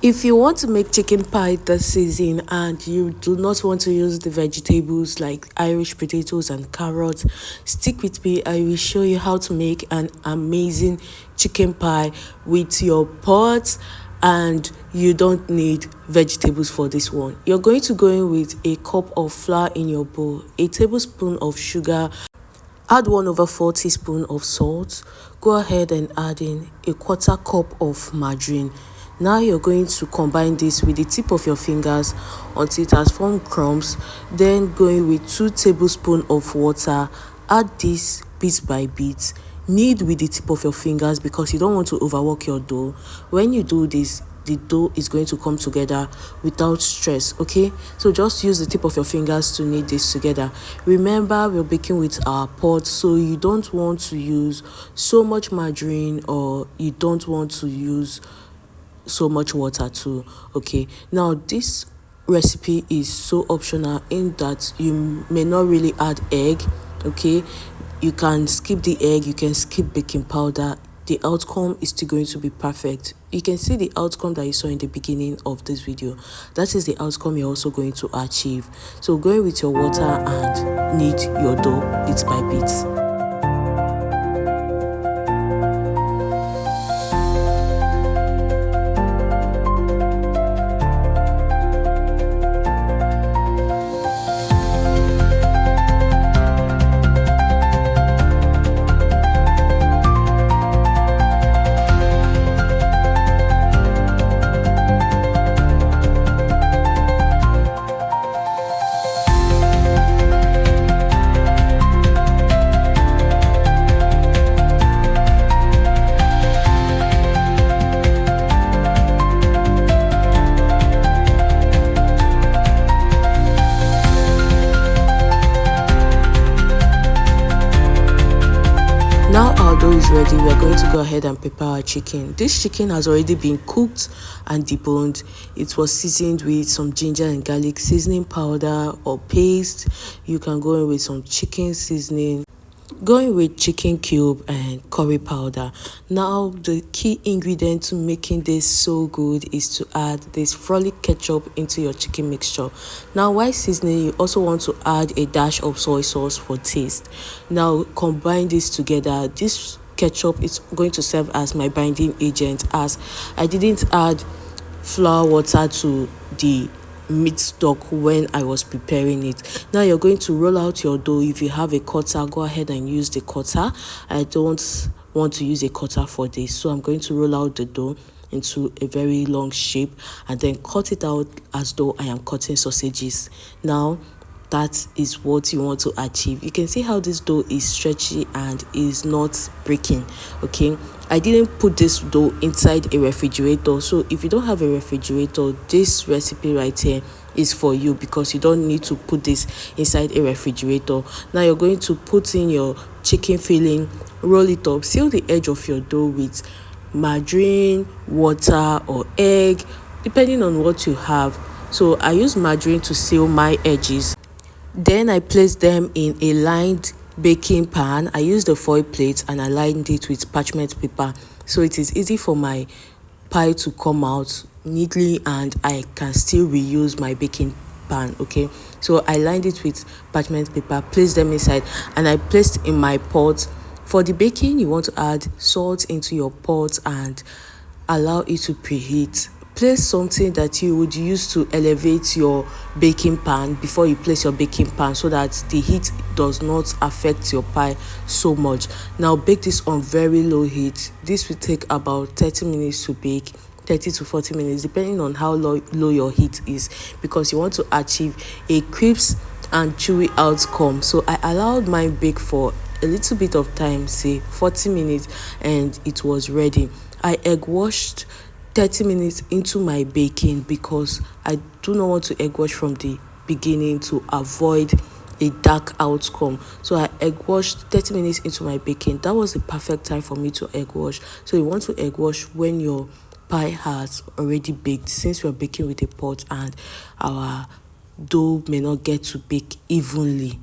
If you want to make chicken pie this season and you do not want to use the vegetables like Irish potatoes and carrots, stick with me. I will show you how to make an amazing chicken pie with your pot, and you don't need vegetables for this one. You're going to go in with a cup of flour in your bowl, a tablespoon of sugar, add 1/4 teaspoon of salt. Go ahead and add in a 1/4 cup of margarine. Now you're going to combine this with the tip of your fingers until it has formed crumbs. Then going with 2 tablespoons of water. Add this bit by bit. Knead with the tip of your fingers because you don't want to overwork your dough. When you do this, the dough is going to come together without stress. Okay, so just use the tip of your fingers to knead this together. Remember, we're baking with our pot, so you don't want to use so much margarine, or you don't want to use so much water too. Okay, now this recipe is so optional in that you may not really add egg. Okay, you can skip the egg, you can skip baking powder. The outcome is still going to be perfect. You can see the outcome that you saw in the beginning of this video. That is the outcome you're also going to achieve. So going with your water and knead your dough bit by bit. Now our dough is ready. We are going to go ahead and prepare our chicken. This chicken has already been cooked and deboned. It was seasoned with some ginger and garlic seasoning powder or paste. You can go in with some chicken seasoning, going with chicken cube and curry powder. Now the key ingredient to making this so good is to add this frolic ketchup into your chicken mixture. Now while seasoning, you also want to add a dash of soy sauce for taste. Now combine this together. This ketchup is going to serve as my binding agent, as I didn't add flour water to the meat stock when I was preparing it. Now you're going to roll out your dough. If you have a cutter, go ahead and use the cutter. I don't want to use a cutter for this, so I'm going to roll out the dough into a very long shape and then cut it out as though I am cutting sausages. Now that is what you want to achieve. You can see how this dough is stretchy and is not breaking. Okay, I didn't put this dough inside a refrigerator, so if you don't have a refrigerator, this recipe right here is for you, because you don't need to put this inside a refrigerator. Now you're going to put in your chicken filling, roll it up, seal the edge of your dough with margarine, water or egg, depending on what you have. So I use margarine to seal my edges. Then I placed them in a lined baking pan. I used a foil plate and I lined it with parchment paper, so it is easy for my pie to come out neatly and I can still reuse my baking pan. Okay, so I lined it with parchment paper, placed them inside, and I placed in my pot. For the baking, you want to add salt into your pot and allow it to preheat. Place something that you would use to elevate your baking pan before you place your baking pan, so that the heat does not affect your pie so much. Now bake this on very low heat. This will take about 30 minutes to bake, 30 to 40 minutes depending on how low your heat is, because you want to achieve a crisp and chewy outcome. So I allowed mine bake for a little bit of time, say 40 minutes, and it was ready. I egg washed 30 minutes into my baking because I do not want to egg wash from the beginning to avoid a dark outcome. So I egg washed 30 minutes into my baking. That was the perfect time for me to egg wash. So you want to egg wash when your pie has already baked, since we're baking with a pot and our dough may not get to bake evenly.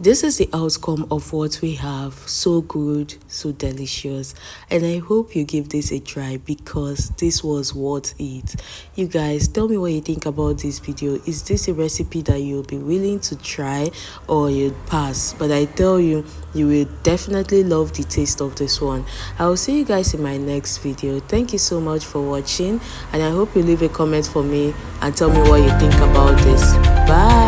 This is the outcome of what we have. So good, so delicious, and I hope you give this a try because this was worth it. You guys, tell me what you think about this video. Is this a recipe that you'll be willing to try or you'd pass? But I tell you, you will definitely love the taste of this one. I will see you guys in my next video. Thank you so much for watching, and I hope you leave a comment for me and tell me what you think about this. Bye.